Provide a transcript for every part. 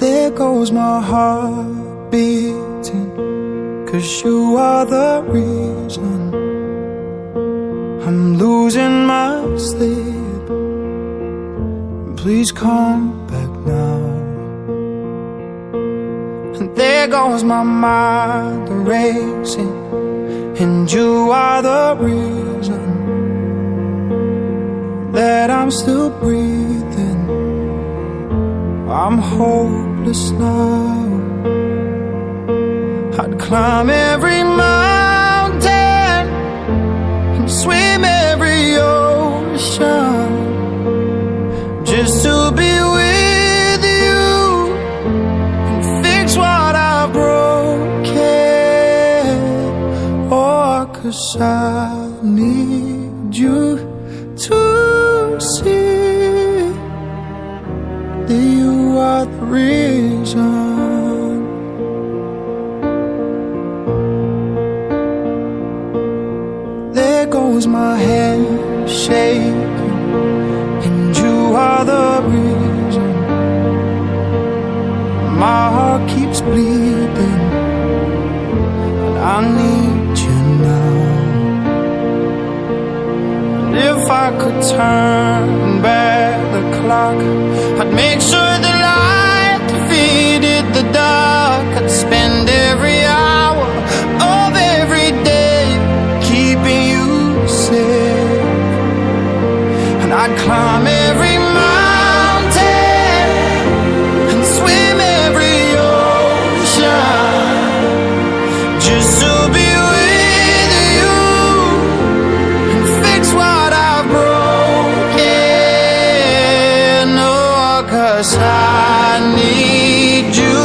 There goes my heart beating, 'cause you are the reason I'm losing my sleep. Please come back now. And there goes my mind racing, and you are the reason that I'm still breathing. I'm hopeless now. I'd climb every mountain and swim every ocean just to be with you and fix what I've broken. Oh, 'cause I need you to see that you are the reason. There goes my head shaking, and you are the reason. My heart keeps bleeding, and I need you now. And if I could turn back the clock, I'd make sure the light defeated the dark. I'd spend every hour of every day keeping you safe, and I'd climb every mountain and swim every ocean just to be with you and fix what I've broken. Oh, 'cause I need you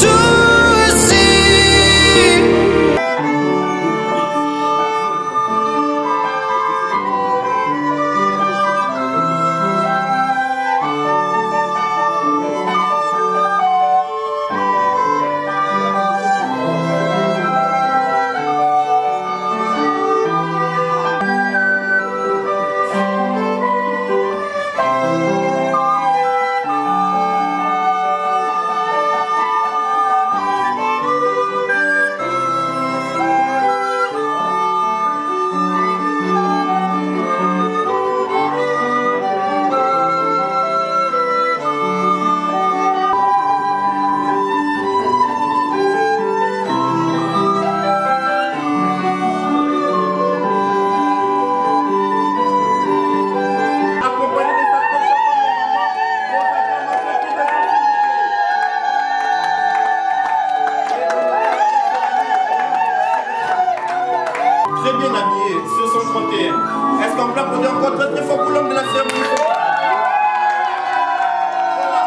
to see. Très bien habillés, ce sont 31. Est-ce qu'on peut applaudir encore très très fort pour l'homme de la cérémonie? Voilà.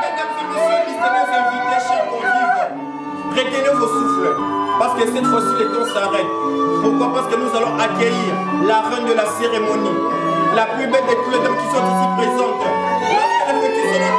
Mesdames et messieurs, distingués invités, chers convives, retenez vos souffles, parce que cette fois-ci les temps s'arrêtent. Pourquoi? Parce que nous allons accueillir la reine de la cérémonie, la plus belle de toutes les dames qui sont ici présentes. Lorsque les petits seront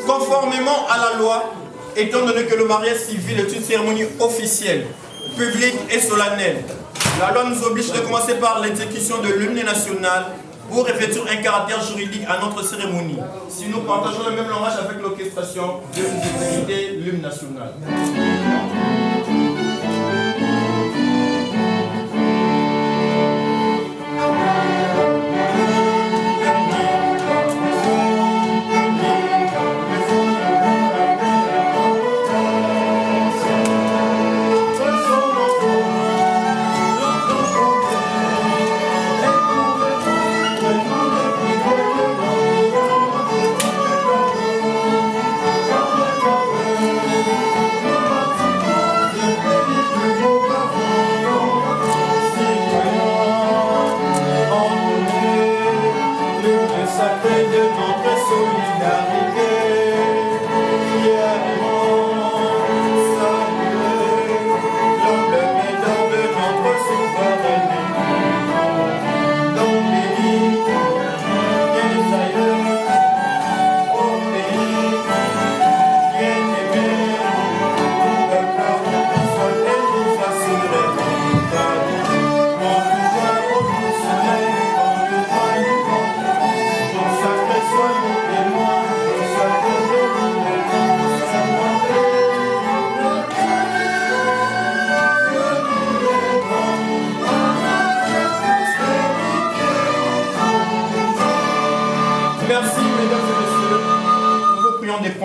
conformément à la loi, étant donné que le mariage civil est une cérémonie officielle, publique et solennelle, la loi nous oblige de commencer par l'exécution de l'hymne national pour revêtir un caractère juridique à notre cérémonie. Si nous partageons le même langage avec l'orchestration, de nous exécuter l'hymne national.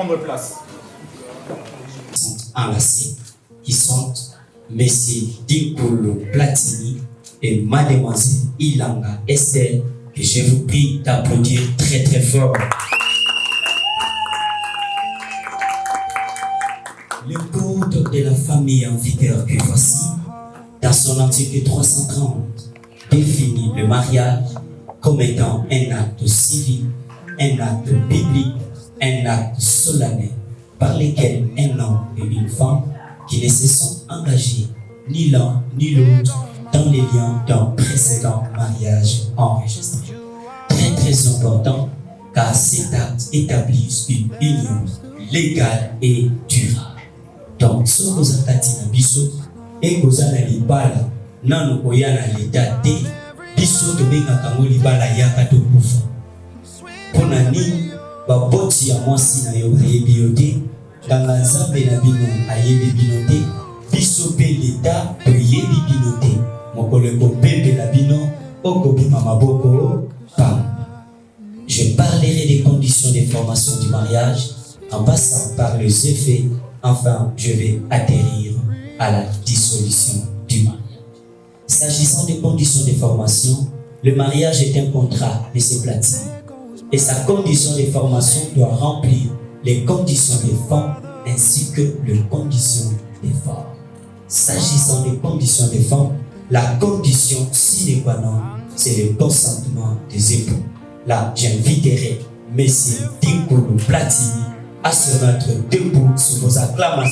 prendre place. Sont enlacés, qui sont Messieurs Dinkolo Platini et Mademoiselle Ilanga Esther, que je vous prie d'applaudir très très fort. Le code de la famille en vigueur que voici, dans son article 330, définit le mariage comme étant un acte civil, un acte biblique, un acte solennel par lequel un homme et une femme qui ne se sont engagés ni l'un ni l'autre dans les liens d'un précédent mariage enregistré. Très très important car cet acte établit une union légale et durable. Donc, si vous avez un biso et que vous avez libala, non nous voyons l'état de biso de bien quand libala yaka to kufa. Pour nani, ba boti ya mwasi na yo ayebiote, dans la zambe na bino ayebibinote, biso pe l'état to yebibinote. Mokole ko pembe na bino, okobi mama boko pam. Je parlerai des conditions de formation du mariage en passant par les effets. Enfin, je vais atterrir à la dissolution du mariage. S'agissant des conditions de formation, le mariage est un contrat, mais c'est platine. Et sa condition de formation doit remplir les conditions des femmes ainsi que les conditions des femmes. S'agissant des conditions des femmes, la condition sine qua non, c'est le consentement des époux. Là, j'inviterai Messieurs Dinkolo Platini à se mettre debout sous vos acclamations.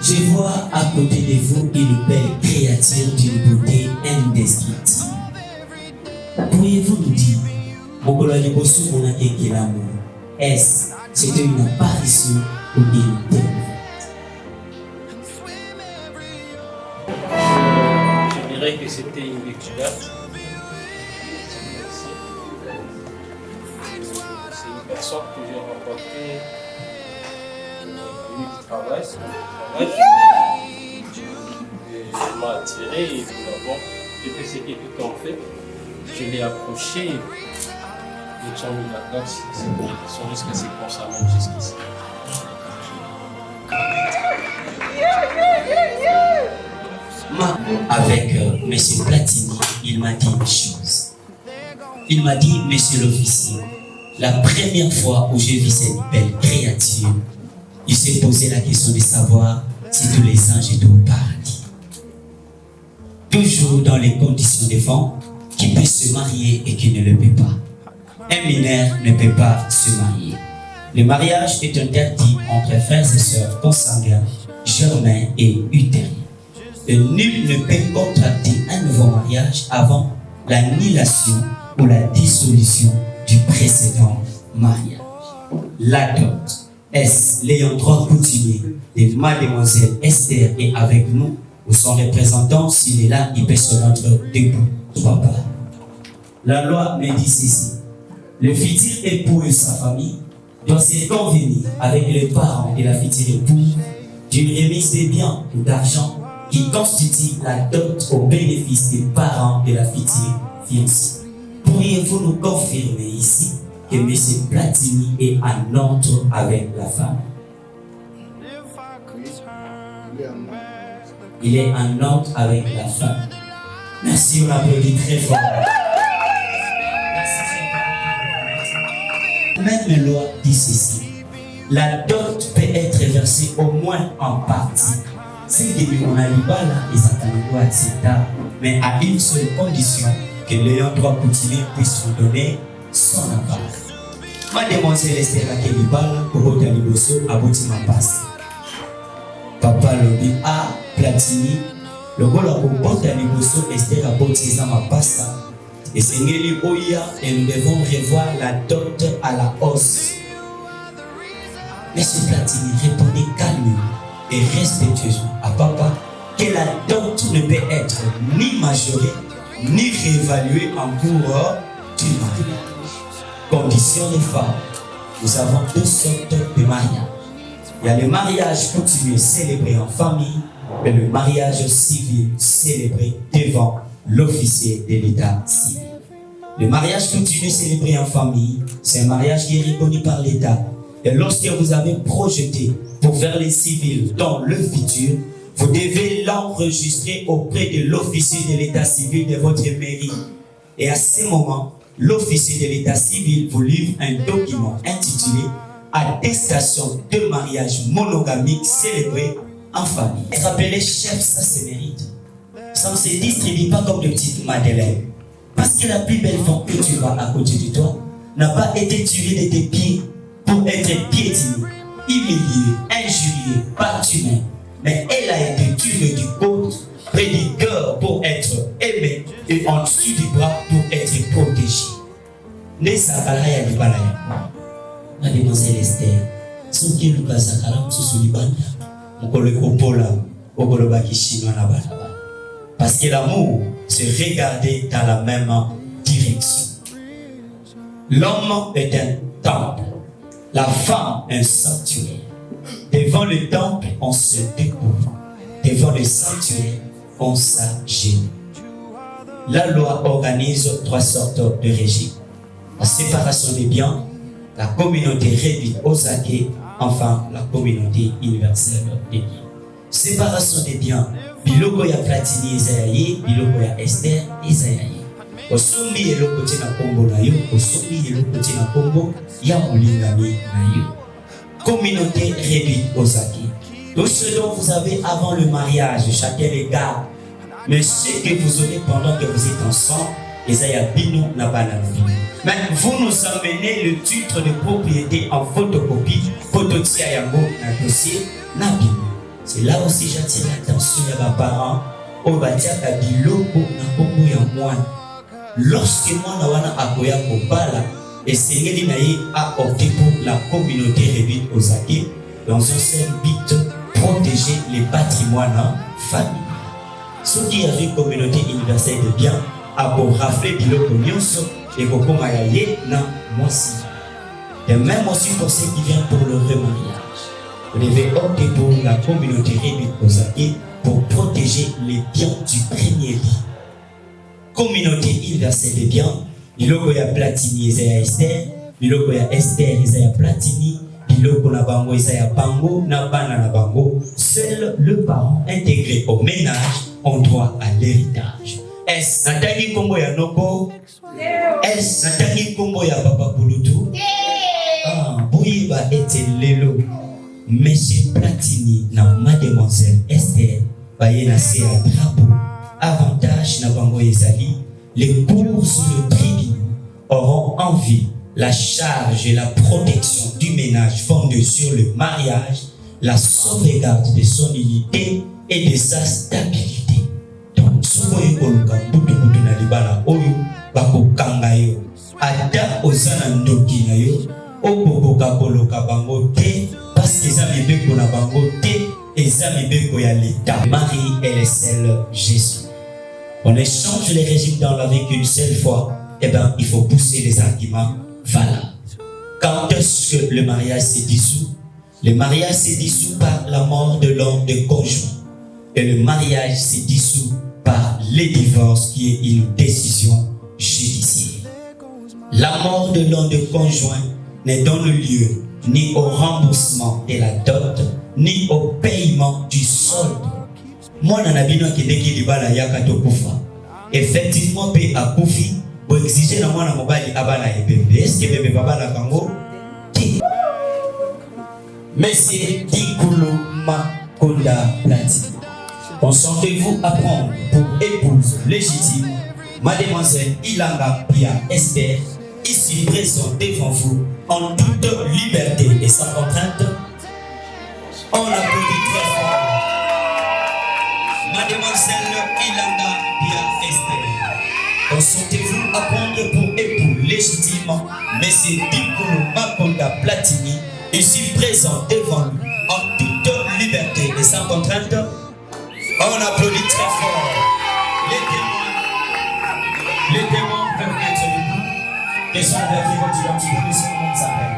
Je vois à côté de vous une belle créature d'une beauté indescriptible. Pourriez-vous nous dire, est-ce que c'était une apparition ou une découverte? Je dirais que c'était une découverte. C'est une personne que j'ai rencontrée qui travaille, elle m'a attiré et puis bon, j'ai fait ce que tout en fait. Je l'ai approché et nous sommes mis là-dedans, ils sont jusqu'à ce qu'on s'amène jusqu'ici. Avec M. Platini, il m'a dit une chose. Il m'a dit, monsieur l'officier, la première fois où j'ai vu cette belle créature, il s'est posé la question de savoir si tous les anges étaient au paradis. Toujours dans les conditions des femmes qui peut se marier et qui ne le peut pas. Un mineur ne peut pas se marier. Le mariage est interdit entre frères et sœurs consanguins, germains et utériens. Et nul ne peut contracter un nouveau mariage avant l'annulation ou la dissolution du précédent mariage. La dot. Est l'ayant droit coutumier de Mademoiselle Esther est avec nous ou son représentant, s'il est là, il peut se rendre debout. Papa. La loi me dit ceci. Le futur époux et sa famille doivent se convenir avec les parents de la future épouse d'une remise de biens ou d'argent qui constitue la dot au bénéfice des parents de la future fiancée. Pourriez-vous nous confirmer ici que M. Platini est en ordre avec la femme? Il est en ordre avec la femme. Merci, on applaudit très fort. Même la loi dit ceci. La dot peut être versée au moins en partie. C'est que on a l'ibala et ça doit accepter, mais à une seule condition, que l'ayant droit coutumier puisse vous donner son appart. Mademoiselle Esther a l'ibala pour votre liboso à Boutima passe. Papa le dit à Platini, le gars pour votre liboso Esther a Boutima ma passe. Et c'est Ngeli Oya et nous devons revoir la dot à la hausse. Monsieur Platini, répondez calmement et respectueusement à papa que la dot ne peut être ni majorée ni réévaluée en cours du mariage. Condition des femmes. Nous avons deux sortes de mariage. Il y a le mariage coutumier célébré en famille et le mariage civil célébré devant l'officier de l'état civil. Le mariage coutumier célébré en famille, c'est un mariage qui est reconnu par l'État. Et lorsque vous avez projeté pour faire les civils dans le futur, vous devez l'enregistrer auprès de l'officier de l'état civil de votre mairie. Et à ce moment, l'officier de l'état civil vous livre un document intitulé Attestation de mariage monogamique célébré en famille. Être appelé chef, ça se mérite. Ça ne se distribue pas comme de petites madeleines. Parce que la plus belle femme que tu vois à côté de toi n'a pas été tuée de tes pieds pour être piétinée, humiliée, injuriée, battu, mais elle a été tuée du côte, près du cœur pour être aimée et en dessous du bras pour être protégée. Les Sakalaya du Balaya. Mademoiselle Esther, ce qui est le cas Sakaram, ce sont les bandes. On peut le copola, on peut le baki chinois là-bas. Parce que l'amour se regarder dans la même direction. L'homme est un temple, la femme un sanctuaire. Devant le temple, on se découvre. Devant le sanctuaire, on s'agenouille. La loi organise 3 sortes de régimes. La séparation des biens, la communauté réduite aux acquis, enfin la communauté universelle des biens. Séparation des biens, biloko ya Platini Ezayaye, biloko ya Esther Ezayaye. Osombi eloko te na kombo na yo, osombi eloko te na kombo ya molingami na yo. Communauté réduite aux acquis. Tout ce dont vous avez avant le mariage, chacun les garde. Mais ce que vous aurez pendant que vous êtes ensemble, Ezayaye bino na banana. Mais vous nous amenez le titre de propriété en photocopie, phototia yango na dossier na bino. C'est là aussi j'attire l'attention de mes parents au batiaka biloko na kombo ya mwana. Lorsque mwana wana akoya kobala et sengeli na ye a opté pour la communauté réduite aux acquis dans un seul but, protéger les patrimoines familiaux. Ce qui a vu communauté universelle de biens a pour rafler biloko nyonso et kokoma ya ye na mwasi. Et même aussi pour ceux qui viennent pour le remariage. Vous devez opter pour la communauté réduite aux acquis pour protéger les biens du premier lit. Communauté universelle des biens, biloko ya Platini Ezaya Esther, biloko ya Esther Ezaya Platini, biloko na bango Ezaya bango, na bana na bango. Seul le parent intégré au ménage ont droit à l'héritage. Est-ce Nathalie Kombo ya Noko? Est-ce Nathalie Kombo ya Papa Bulutu? Ah, Bouyiba était lelo. Monsieur Platini na Mademoiselle Esther bayena se à drapeau. Avantage na bango ezali, les cours sous le tribunal auront en vie la charge et la protection du ménage fondée sur le mariage, la sauvegarde de son unité et de sa stabilité. Donc, sokoye koluka butu na libala oyo bakokanga yo. Ata ozana ndoki na yo, okokoka koloka bango te parce que ça mibeko na bango te et ça mibeko ya l'État. Marie est le seul Jésus. On échange les régimes dans la vie qu'une seule fois, eh bien, il faut pousser les arguments valables. Quand est-ce que le mariage s'est dissous? Le mariage s'est dissous par la mort de l'un des conjoints. Et le mariage s'est dissous par le divorce qui est une décision judiciaire. La mort de l'un des conjoints n'est donne lieu ni au remboursement de la dot, ni au paiement du solde. Moi, je n'ai pas dit effectivement, paye à Koufi pour exiger na mwana mobali abana ebebe. Est-ce que bébé baba la kango? Monsieur Dikulu Makonda Platini, consentez-vous à prendre pour épouse légitime Mademoiselle Ilanga Pia Esther, ici présente devant vous en toute liberté et sans contrainte? On applaudit très fort. Mademoiselle Ilanga Pia Esther, consentez-vous à prendre pour époux légitime Monsieur Dikulu Makonda Platini, ici présent devant lui en toute liberté et sans contrainte? On applaudit très fort. Les témoins peuvent être debout. Question de votre identité, monsieur, comment s'appelle?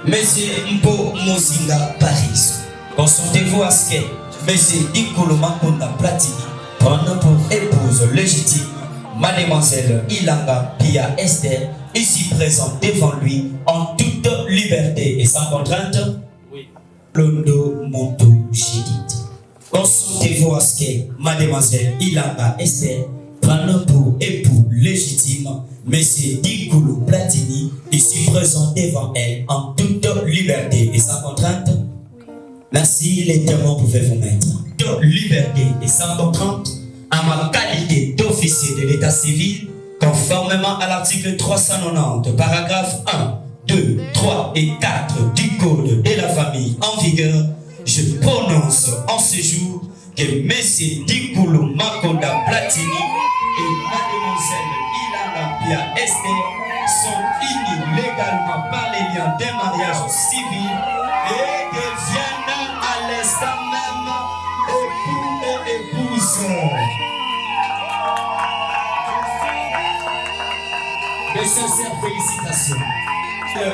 Monsieur Mpo Mozinga Paris, consentez-vous à ce que Monsieur Dikulu Makonda Platini prenne pour épouse légitime Mademoiselle Ilanga Pia Esther, ici présente devant lui en toute liberté et sans contrainte. Oui. Londo Monto Judith. Consultez-vous à ce que Mademoiselle Ilanga Esther prenne pour époux légitime Monsieur Dikoulou Platini, ici présent devant elle en toute liberté et sans contrainte. Merci, les témoins pouvaient vous mettre. De liberté et sans contrainte, à ma qualité d'officier de l'état civil, conformément à l'article 390, paragraphe 1, 2, 3 et 4 du Code de la famille en vigueur, je prononce en ce jour que M. Dikoulou Makonda Platini et Mademoiselle Ilanga Pia Esther sont unis légalement par les liens d'un mariage civil et deviennent à l'instant même époux et épouses. De sincères félicitations.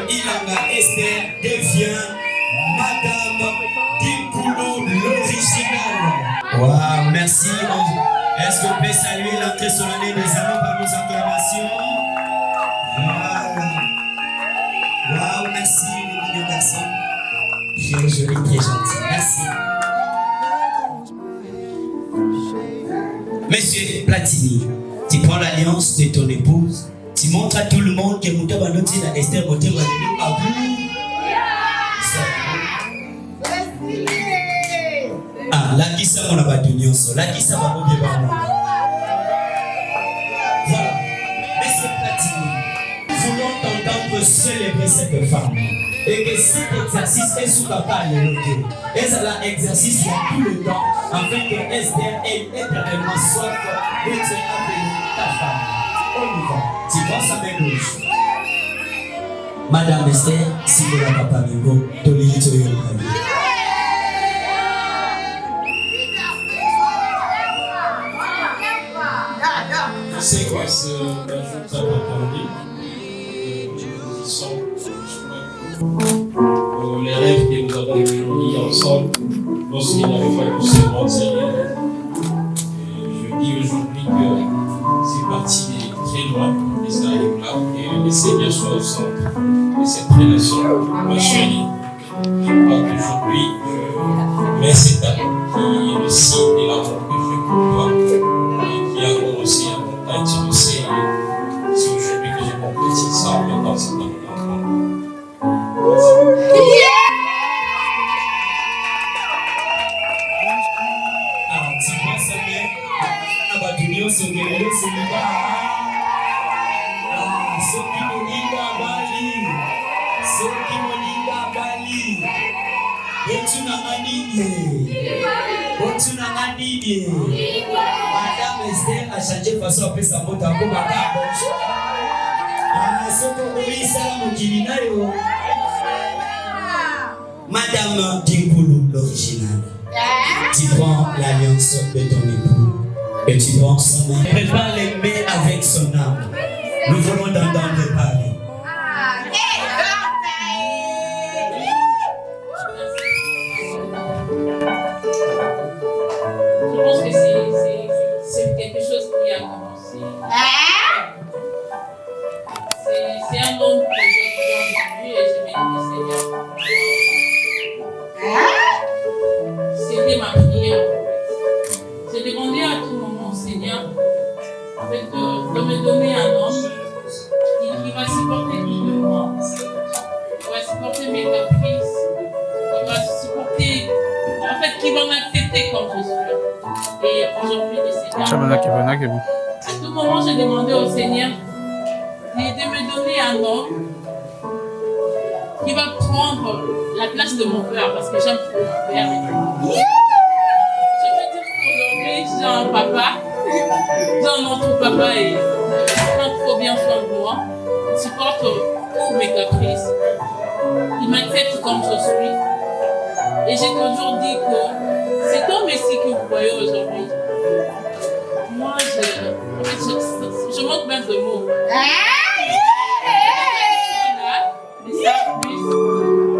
Ilanga Esther devient Madame Dikoulou l'original. Wow, merci. Est-ce qu'on peut saluer l'entrée solennelle des amants par nos acclamations? Wow, merci les mignons garçons. Très joli, très gentil. Merci. Monsieur Platini, tu prends l'alliance de ton épouse. Tu montres à tout le monde que Mouta Banoti na Esther Boté va devenir à vous. Ah, là qui ça on a battu nyonso, là qui ça va vous bien. Voilà, Monsieur Platini, nous voulons t'entendre célébrer cette femme et que cet exercice est sous ta part et c'est l'exercice dans tout le temps afin que Esther ait éternellement soif de te appeler ta femme. On y va. Tu penses à mes gauches. Madame Esther, si vous n'avez pas Mingo, Tolini Toyo. C'est quoi ce jour très attendu? Ils sont les rêves que nous avons mis ensemble lorsqu'il n'avait pas pu se mentir. Je dis aujourd'hui que c'est parti très loin et ça arrive là. Et le Seigneur soit au centre de cette relation. Ma chérie, je crois qu'aujourd'hui, je mets cet acte qui est le signe de l'amour que j'ai pour toi et qui a commencé à montagne, tu le sais. C'est aujourd'hui que j'ai complété ça en mettant cet amour dans moi. Ah, tu penses à moi? Ah, bah, tu dis, c'est le bas. Ah, ce qui me dit à Bali. Ce qui me dit à Bali. Et tu n'as pas dit. Et tu n'as pas dit. Madame Esther a changé de façon après sa moto à Kobaka. Ah, ce que oui, ça mon kilinayo. Madame Dikoulou l'original. Tu prends l'alliance de ton époux et tu prends son âme. Prépare les mains avec son âme. Nous voulons t'entendre parler. Je pense que c'est quelque chose qui a commencé. C'est un bon projet que j'ai vu et j'ai béni le Seigneur. C'était ma prière. J'ai demandé à tout moment au Seigneur en fait, de me donner un homme qui va supporter tout de moi, qui va supporter mes caprices, qui va supporter, en fait, qui va m'accepter comme je suis. Et aujourd'hui, le Seigneur, à tout moment, j'ai demandé au Seigneur de me donner un homme qui va prendre la place de mon père, parce que j'aime trop mon père. Je peux dire qu'aujourd'hui, j'ai un papa, j'ai un autre papa et il prend trop bien soin de moi. Il supporte tous mes caprices. Il m'accepte comme je suis. Et j'ai toujours dit que cet homme ici que vous voyez aujourd'hui, moi, je manque même de mots.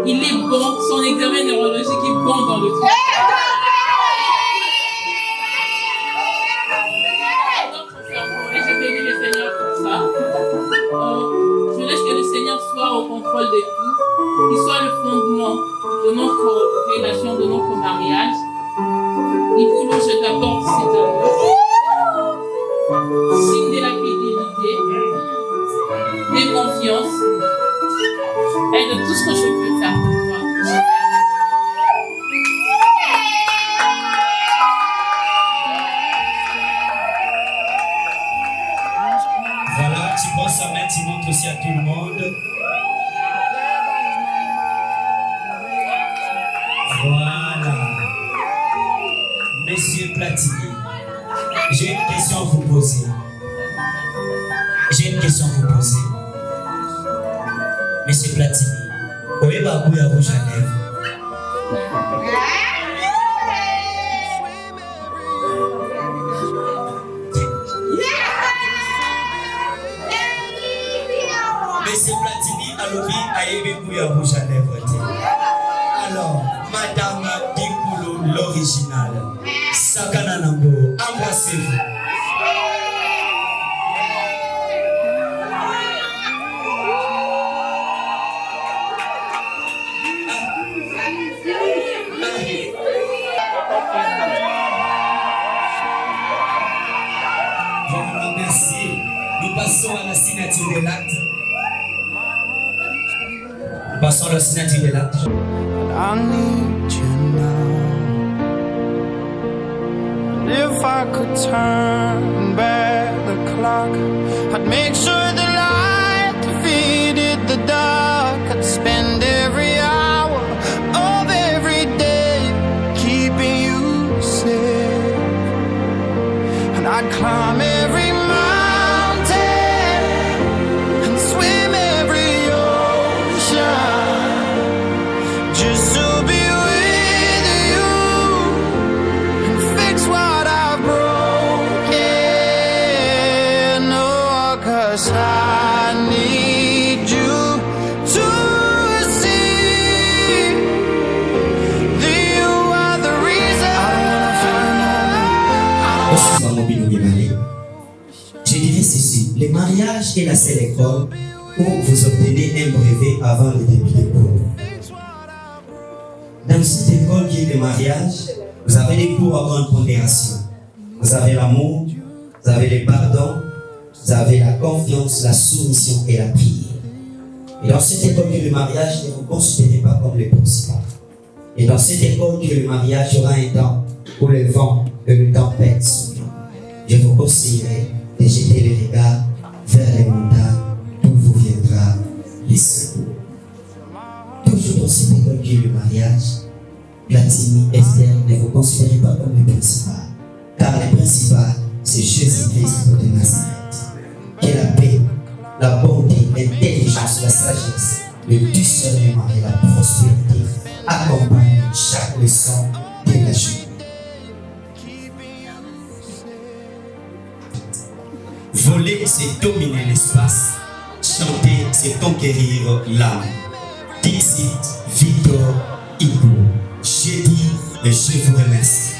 Il est bon, son examen neurologique est bon dans le truc. Et j'ai béni à tout le monde. Voilà. Monsieur Platini, j'ai une question à vous poser. Monsieur Platini, où est Babou à rouge à lèvres? Monsieur Platini, alobi ayebi à rouge à lèvres. Alors, Madame Dikoulou, l'original, Sakana Nambo, embrassez-vous. Voilà, merci. Nous passons à la signature de l'acte. Passons à la signature de l'acte. I need you now. And if I could turn back the clock, I'd make sure the light defeated the dark. I'd spend every hour of every day keeping you safe. And I'd climb every mountain and swim every ocean just to be with you and fix what I've broken. Oh, 'cause I need you to see that you are the reason. Je dirais ceci, le mariage est la seule école où vous obtenez un brevet avant le début des cours. Dans cette école qui est le mariage, vous avez des cours à grande pondération. Vous avez l'amour, vous avez le pardon, vous avez la confiance, la soumission et la prière. Et dans cette école qui est le mariage, ne vous considérez pas comme le principal. Et dans cette école qui est le mariage, il y aura un temps où le vent et le tempête soufflent. Je vous conseillerais de jeter le regard vers les montagnes d'où vous viendra les secours. Toujours dans cette école qui est le mariage, Platini, Esther, ne vous considérez pas comme le principal, car le principal, c'est Jésus-Christ de Nazareth. Que la paix, la bonté, l'intelligence, la sagesse, le discernement et la prospérité accompagnent chaque leçon de la journée. Voler, c'est dominer l'espace. Chanter, c'est conquérir l'âme. Dixit, Victor, Hugo. J'ai dit et je vous remercie.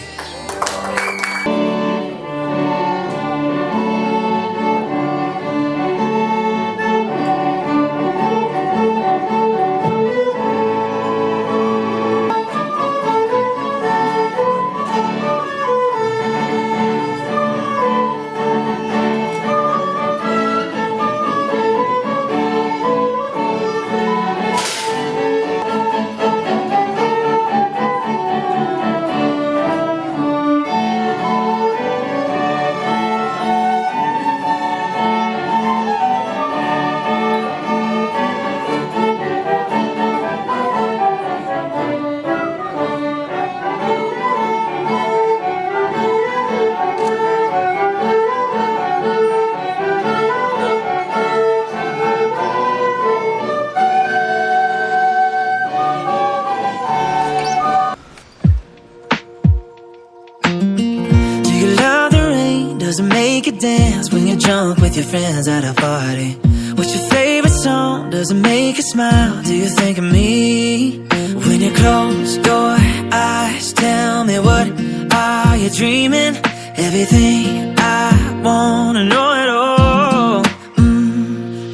Does it make you dance when you're drunk with your friends at a party? What's your favorite song? Does it make you smile? Do you think of me? When you close your eyes, tell me what are you dreaming? Everything I wanna know at all.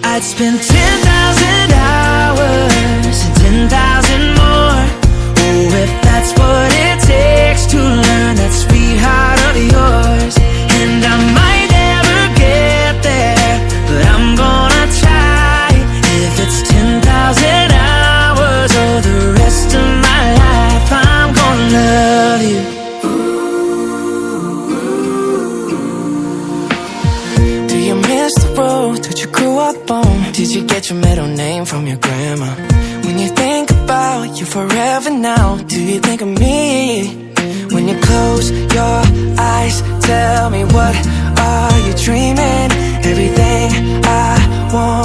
I'd spend 10,000 hours and 10,000 more. Oh, if that's what it takes to learn that sweetheart of yours. And I might never get there, but I'm gonna try. If it's 10,000 hours or the rest of my life, I'm gonna love you. Do you miss the road that you grew up on? Did you get your middle name from your grandma? When you think about you forever now, do you think of me? When you close your eyes, tell me, what are you dreaming? Everything I want